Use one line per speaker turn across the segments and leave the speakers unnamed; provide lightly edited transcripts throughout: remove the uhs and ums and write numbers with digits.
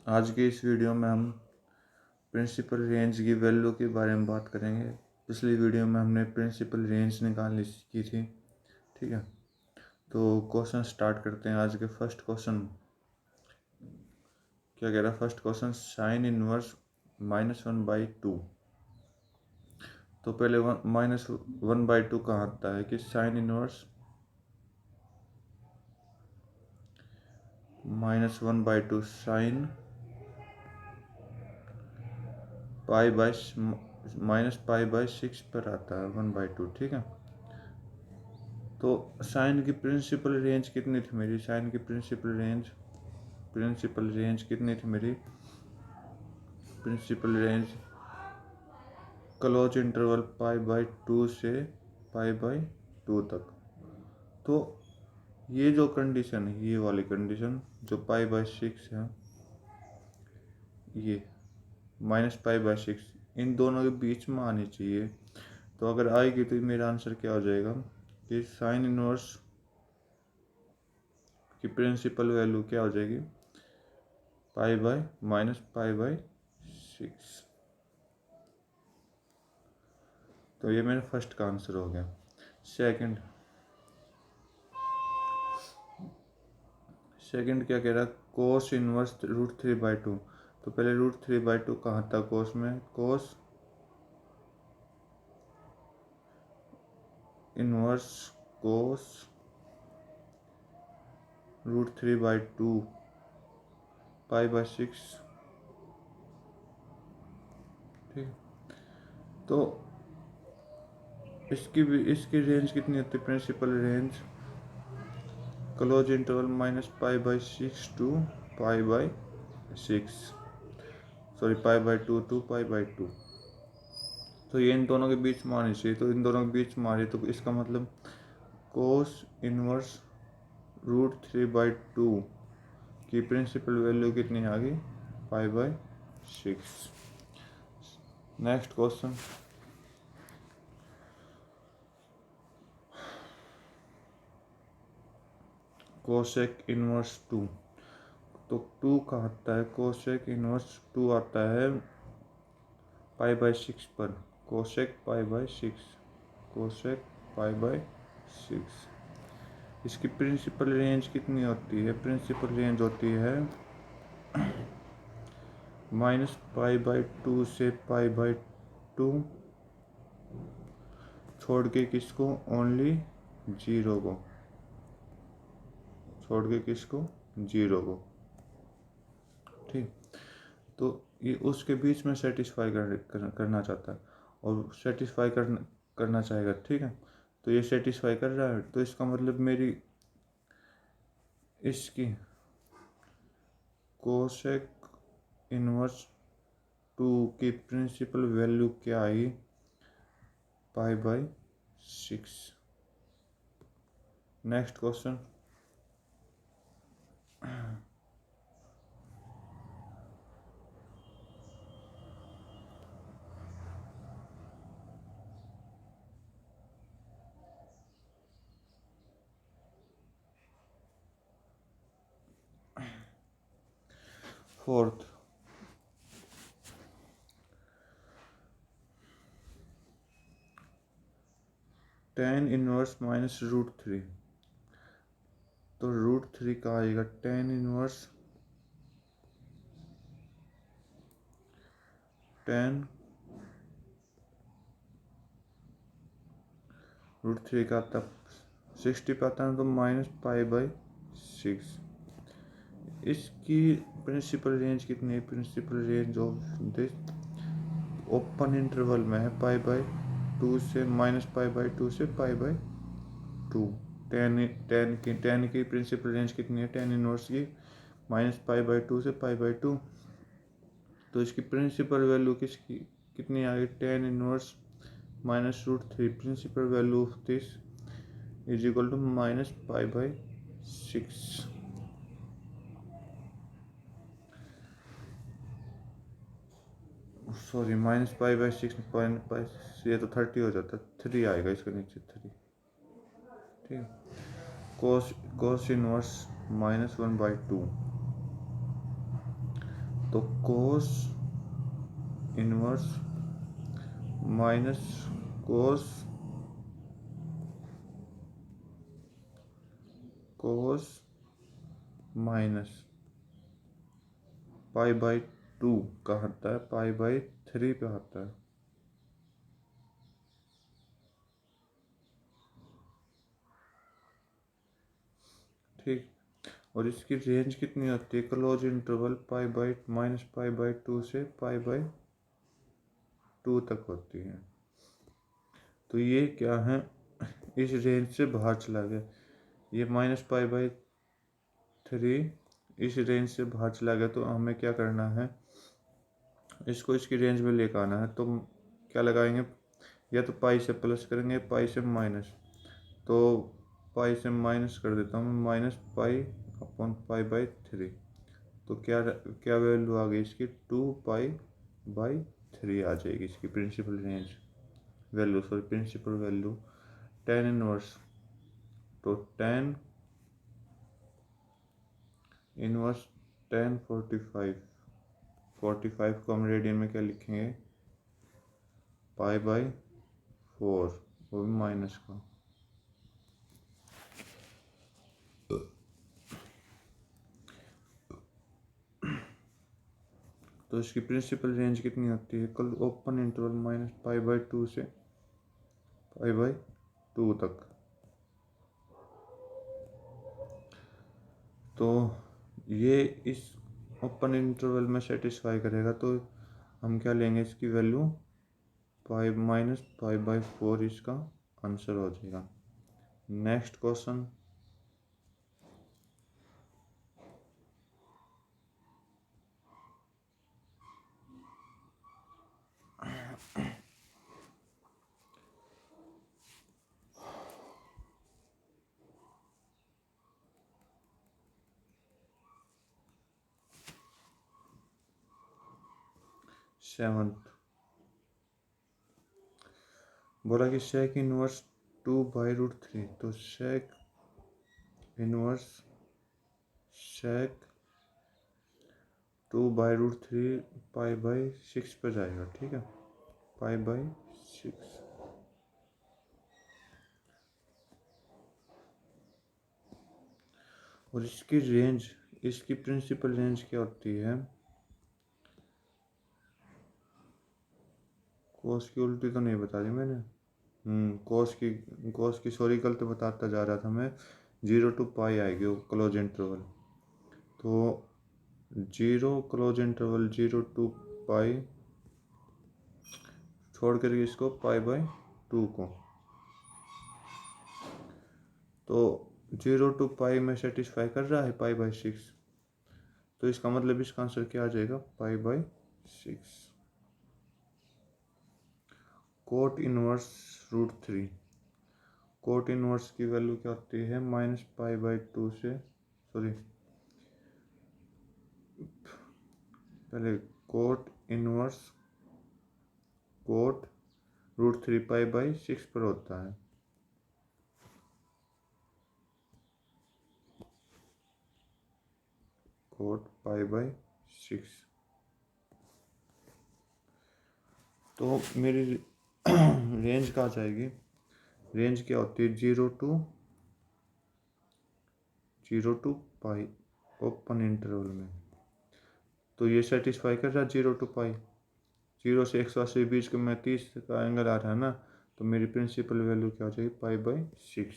आज के इस वीडियो में हम प्रिंसिपल रेंज की वैल्यू के बारे में बात करेंगे। पिछली वीडियो में हमने प्रिंसिपल रेंज निकालनी सीखी थी। ठीक है, तो क्वेश्चन स्टार्ट करते हैं। आज के फर्स्ट क्वेश्चन क्या कह रहा है? First question sine inverse -1/2। तो पहले -1/2 कहाँ आता है कि साइन इनवर्स -1/2 साइन -π/6 पर आता है 1/2। ठीक है, तो साइन की प्रिंसिपल रेंज कितनी थी मेरी? साइन की प्रिंसिपल रेंज कितनी थी मेरी? प्रिंसिपल रेंज क्लोज इंटरवल π/2 से π/2 तक। तो ये जो कंडीशन है, ये वाली कंडीशन जो π/6 है, ये -π/6, इन दोनों के बीच में आनी चाहिए। तो अगर आएगी तो मेरा आंसर क्या हो जाएगा कि साइन इनवर्स की प्रिंसिपल वैल्यू क्या हो जाएगी? π/-π/6। तो ये मेरा फर्स्ट का आंसर हो गया। सेकंड क्या कह रहा है? Cos inverse √3/2। तो पहले √3/2 कहाँ था कोस में? Cos inverse cos √3/2 π/6। ठीक, तो इसकी रेंज कितनी होती है? Principal range close interval -π/6 to π/6, sorry π/2 to π/2। तो ये इन दोनों के बीच में आनी चाहिए। तो इन दोनों के बीच में आ रही, तो इसका मतलब कोस इनवर्स √3/2 की प्रिंसिपल वैल्यू कितनी आ गई? π/6। Next question, cosec inverse 2। तो 2 का आता है? कोसेक इनवर्स 2 आता है π/6 पर। Cosec π/6, cosec π/6। इसकी प्रिंसिपल रेंज कितनी होती है? प्रिंसिपल रेंज होती है -π/2 से π/2, छोड़ के किसको? ओनली 0 को, छोड़ के किसको? 0 को। ठीक, तो ये उसके बीच में सेटिस्फाई करना चाहता है और सेटिस्फाई करना चाहेगा। ठीक है, तो ये सेटिस्फाई कर रहा है, तो इसका मतलब मेरी इसकी कोसेक इनवर्स 2 की प्रिंसिपल वैल्यू क्या आई? π/6। Next question, fourth, tan inverse -√3। तो √3 का आएगा tan इनवर्स √3 का आता 60 पे आता है, तो -π/6। इसकी प्रिंसिपल रेंज कितनी है? Principal range of this open interval में है π/2 से -π/2 से π/2। टेन की प्रिंसिपल रेंज कितनी है? टेन इनवर्स की -π/2 से π/2। तो इसकी प्रिंसिपल वैल्यू किसकी कितनी आ गई? Tan inverse -√3, principal value of this is equal to -π/6। Sorry, -π/6, ये तो 30 हो जाता है, 3 आएगा इसके नीचे, 3। ठीक, कोस इनवर्स -1/2। तो cos inverse minus cos cos minus pi by 2 का आता है, पाई बाई 3 पे आता है। ठीक, और इसकी रेंज कितनी होती है? Close interval pi by minus pi by 2 से पाई बाई 2 तक होती है। तो ये क्या है, इस रेंज से बाहर चला गया, ये माइनस पाई बाई 3 इस रेंज से बाहर चला गया। तो हमें क्या करना है, इसको इसकी रेंज में लेकर आना है। तो क्या लगाएंगे, या तो पाई से प्लस करेंगे, पाई से माइनस। तो पाई से माइनस कर देता हूँ, minus pi upon pi by 3। तो क्या क्या वैल्यू आ गई इसकी, 2 पाई बाई 3 आ जाएगी इसकी principal range value, sorry principal value. Tan inverse, तो टेन इनवर्स 1045, 45 को हम रेडियन में क्या लिखेंगे, पाई बाई 4, वो भी माइनस का। तो इसकी प्रिंसिपल रेंज कितनी होती है, कल open interval minus pi by 2 से पाई बाई 2 तक। तो ये इस ओपन इंटरवल में सेटिस्फाई करेगा, तो हम क्या लेंगे, इसकी value pi minus pi by 4 इसका आंसर हो जाएगा। नेक्स्ट क्वेश्चन, सेवंथ, बोला कि सेक इनवर्स 2/√3। तो sec inverse sec 2/√3 pi by 6 पे जाएगा। ठीक है, पाई बाई 6। और इसकी रेंज, इसकी प्रिंसिपल रेंज क्या होती है, कोस की उल्टी तो नहीं बता दी मैंने, कोस की सॉरी गलत बताता जा रहा था मैं। 0 to पाई आएगी वो क्लोज इंटरवल। तो 0 क्लोज इंटरवल 0 to पाई छोड़ कर इसको पाई बाई 2 को, तो 0 to पाई में सेटिस्फाई कर रहा है पाई बाई 6। तो इसका मतलब इसका आंसर क्या आ जाएगा, पाई by 6। Cot inverse √3, cot inverse की वैल्यू क्या होती है, माइनस पाई बाई 2 से, सॉरी पहले cot inverse cot √3 pi by 6 पर होता है। Cot pi by 6। तो मेरी रेंज कहाँ जाएगी, रेंज क्या होती है, 0 to पाई ओपन इंटरवल में। तो ये सेटिस्फाई कर रहा है 0 to पाई, 0 से 180 बीच के में 30 का एंगल आ रहा है ना। तो मेरी प्रिंसिपल वैल्यू क्या हो जाएगी, पाई by 6।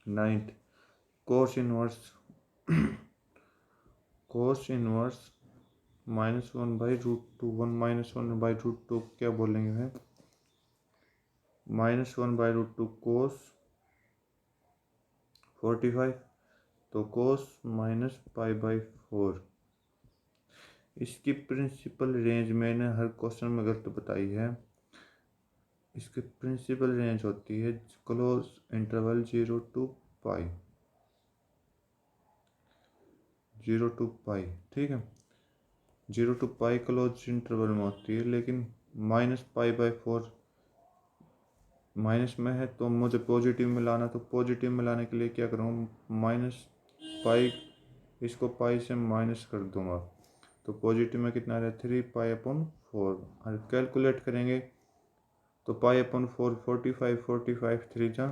Ninth, cos inverse cos inverse -1/√2, 1 - 1/√2 क्या बोलेंगे है, -1/√2 कोस 45। तो कोस माइनस पाई बाई 4। इसकी प्रिंसिपल रेंज मैंने हर क्वेश्चन में गलत बताई है। इसकी प्रिंसिपल रेंज होती है close interval 0 to pi, 0 to पाई। ठीक है, 0 to पाई क्लोज इंटरवल में होती है, लेकिन माइनस पाई बाई 4 माइनस में है, तो मुझे पॉजिटिव में लाना। तो पॉजिटिव में लाने के लिए क्या करूँ, माइनस पाई, इसको पाई से माइनस कर दूंगा। तो पॉजिटिव में कितना आ रहा है 3π/4 और कैलकुलेट करेंगे तो π/4 45 45 3 जा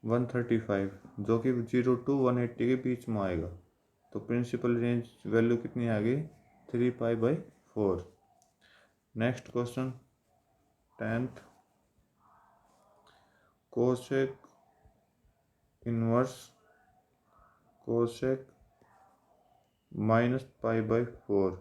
135 जो कि 0 to 180 के बीच में आएगा। तो प्रिंसिपल रेंज वैल्यू कितनी आ गई 3π/4। Next question 10th cosec inverse cosec -π/4।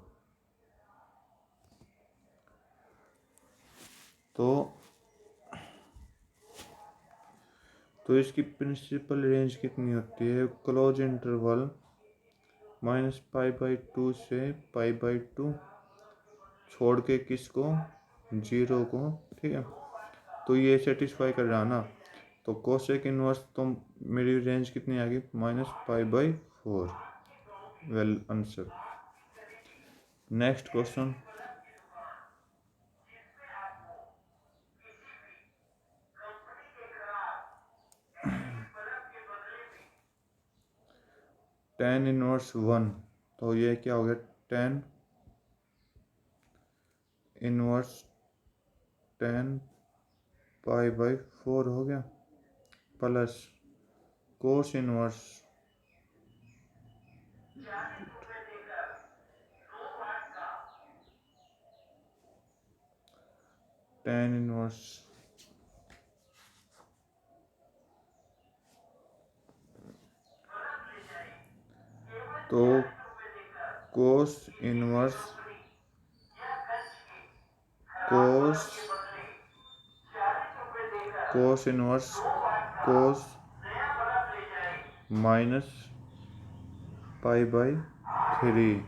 तो इसकी प्रिंसिपल रेंज कितनी होती है क्लोज इंटरवल -π/2 से π/2 छोड़ के किसको 0 को, ठीक है। तो ये सेटिस्फाई कर रहा ना, तो कोसेक इनवर्स तो मेरी रेंज कितनी आ गई -π/4। Well answer. Next question 10 inverse 1। तो ये क्या हो गया 10 इनवर्स 10π/4 हो गया प्लस कोस इनवर्स 10 इनवर्स तो कोस इनवर्स कोस इनवर्स कोस -π/3,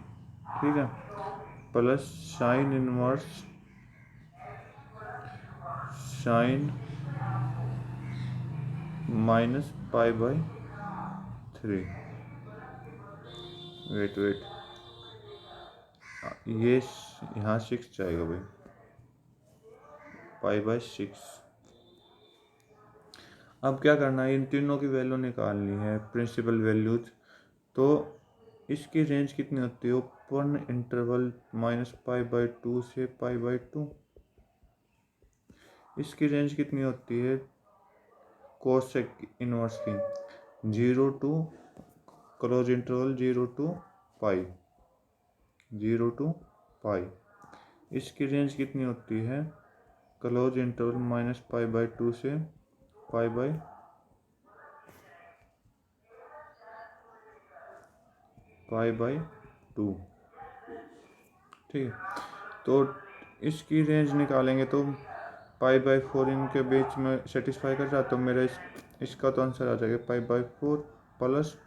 ठीक है, plus sine inverse sine -π/3। Wait ये यहाँ 6 जाएगा भाई π/6। अब क्या करना है इन तीनों की वैल्यू निकालनी है प्रिंसिपल वैल्यूज। तो इसकी रेंज कितनी होती है ओपन इंटरवल -π/2 से π/2। इसकी रेंज कितनी होती है कोसेक इनवर्स की 0 to क्लोज इंटरवल 0 to π। इसकी रेंज कितनी होती है क्लोज इंटरवल -π/2 से π/2, ठीक है। तो इसकी रेंज निकालेंगे तो π/4 इनके बीच में सेटिस्फाई कर रहा, तो मेरा इसका तो आंसर आ जाएगा π/4 प्लस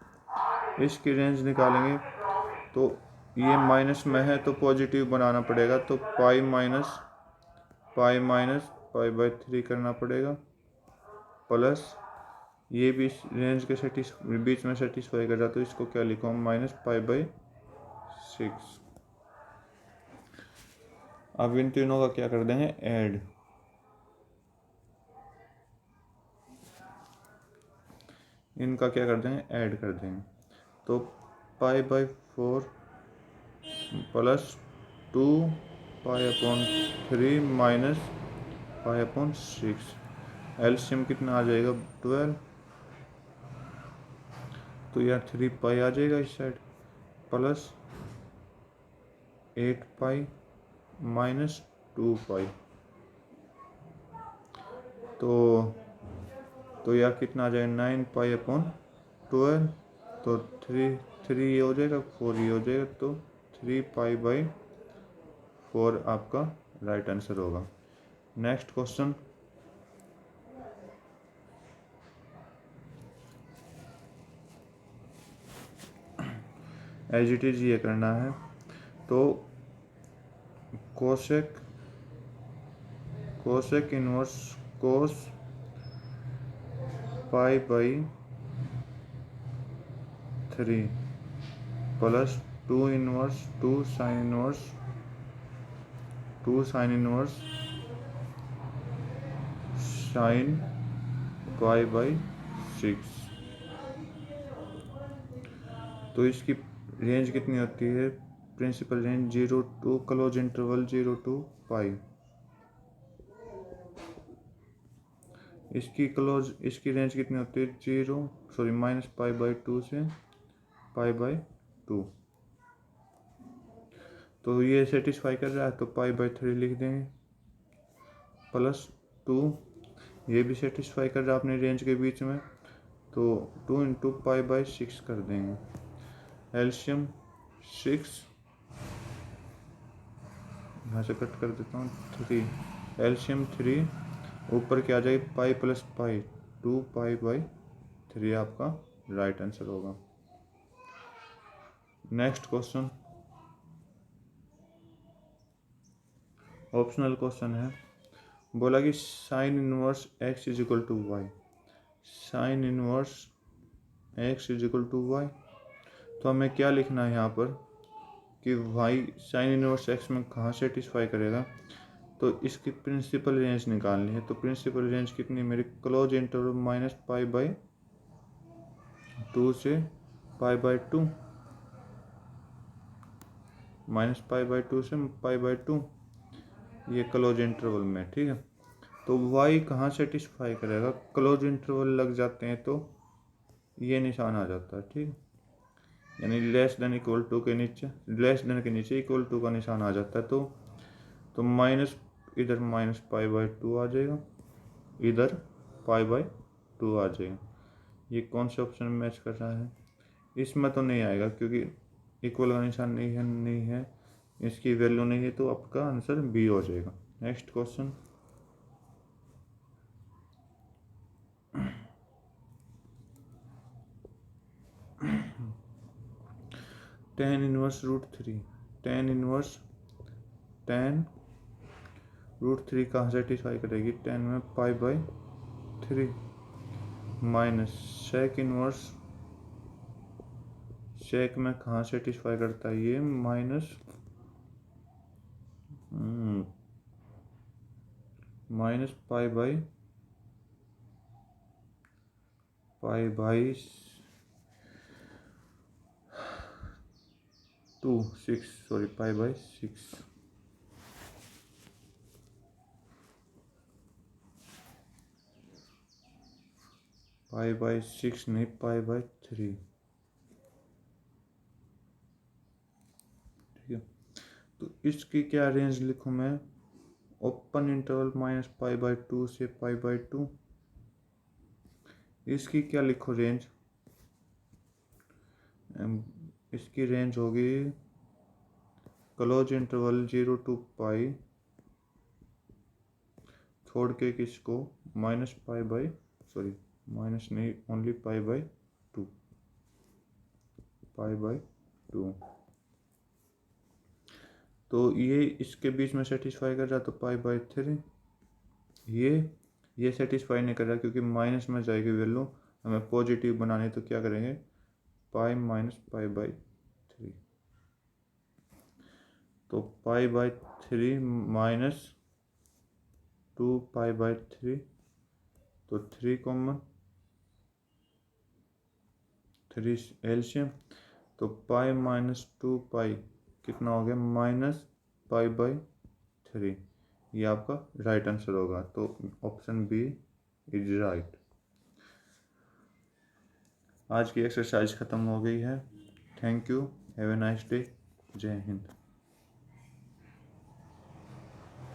इसकी रेंज निकालेंगे तो ये माइनस में है तो पॉजिटिव बनाना पड़ेगा, तो π/3 करना पड़ेगा प्लस ये भी रेंज के बीच में सेटिस्फाई कर रहा, तो इसको क्या लिखूँ -π/6। अब इन तीनों का क्या कर देंगे ऐड। इनका क्या कर देंगे ऐड कर देंगे, तो π/4 प्लस 2π/3 माइनस π/6। एलसीएम कितना आ जाएगा 12, तो यार 3π आ जाएगा इस साइड प्लस 8π माइनस 2π। तो यार कितना आ जाएगा 9π/12। तो 3 ये हो जाएगा 4 ये हो जाएगा, तो 3π/4 आपका राइट आंसर होगा। Next question as it is ये करना है, तो cosec inverse cos π/3 plus 2 inverse 2 sine inverse sine π/6। तो इसकी रेंज कितनी होती है, principal range 0 to closed interval 0 to pi. इसकी रेंज कितनी होती है, -π/2 से π/2। तो ये सेटिस्फाई कर रहा है तो π/3 लिख देंगे, +2 ये भी सेटिस्फाई कर रहा है अपनी रेंज के बीच में, तो 2 × π/6 कर देंगे। एलसीएम 6, यहाँ से कट कर देता हूँ, 3, एलसीएम 3, ऊपर क्या आ जाएगी पाई + पाई, 2π/3 आपका राइट आंसर होगा। नेक्स्ट क्वेश्चन ऑप्शनल क्वेश्चन है, बोला कि sine inverse x = y, sine inverse x = y। तो हमें क्या लिखना है यहाँ पर कि y साइन इनवर्स x में कहाँ सेटिस्फाई करेगा, तो इसकी प्रिंसिपल रेंज निकालनी है। तो प्रिंसिपल रेंज कितनी मेरी, क्लोज इंटरवल -π/2 से π/2, -π/2 से π/2, ये क्लोज इंटरवल में, ठीक है। तो y कहाँ सेटिस्फाई करेगा, क्लोज इंटरवल लग जाते हैं तो ये निशान आ जाता है, ठीक, यानी < के नीचे, के नीचे = का निशान आ जाता है। तो माइनस, इधर -π/2 आ जाएगा, इधर π/2 आ जाएगा। ये कौन से ऑप्शन में मैच कर रहा है, इसमें तो नहीं आएगा क्योंकि इक्वल का निशान नहीं है, इसकी वैल्यू नहीं है, तो आपका आंसर बी हो जाएगा। नेक्स्ट क्वेश्चन, tan √3 कहाँ सेटिस्फाई करेगी, tan में π/3, माइनस सेक में कहाँ सेटिस्फाई करता है, ये π/6 π/6 नहीं, π/3, ठीक है। तो इसकी क्या रेंज लिखूं मैं, ओपन इंटरवल -π/2 से π/2, इसकी क्या लिखो रेंज, इसकी रेंज होगी क्लोज इंटरवल 0 टू पाई, छोड़ के किसको, माइनस नहीं, ओनली π/2, तो ये इसके बीच में सेटिस्फाई कर रहा, तो π/3, ये सेटिस्फाई नहीं कर रहा क्योंकि माइनस में जाएगी वैल्यू, हमें पॉजिटिव बनानी, तो क्या करेंगे, π-π/3, तो π/3 माइनस 2π/3, तो 3 कॉमन, 3 एलसीएम, तो π-2π कितना हो गया, -π/3, ये आपका राइट आंसर होगा। तो ऑप्शन बी इज राइट। आज की एक्सरसाइज ख़त्म हो गई है। Thank you, have a nice day, जय हिंद।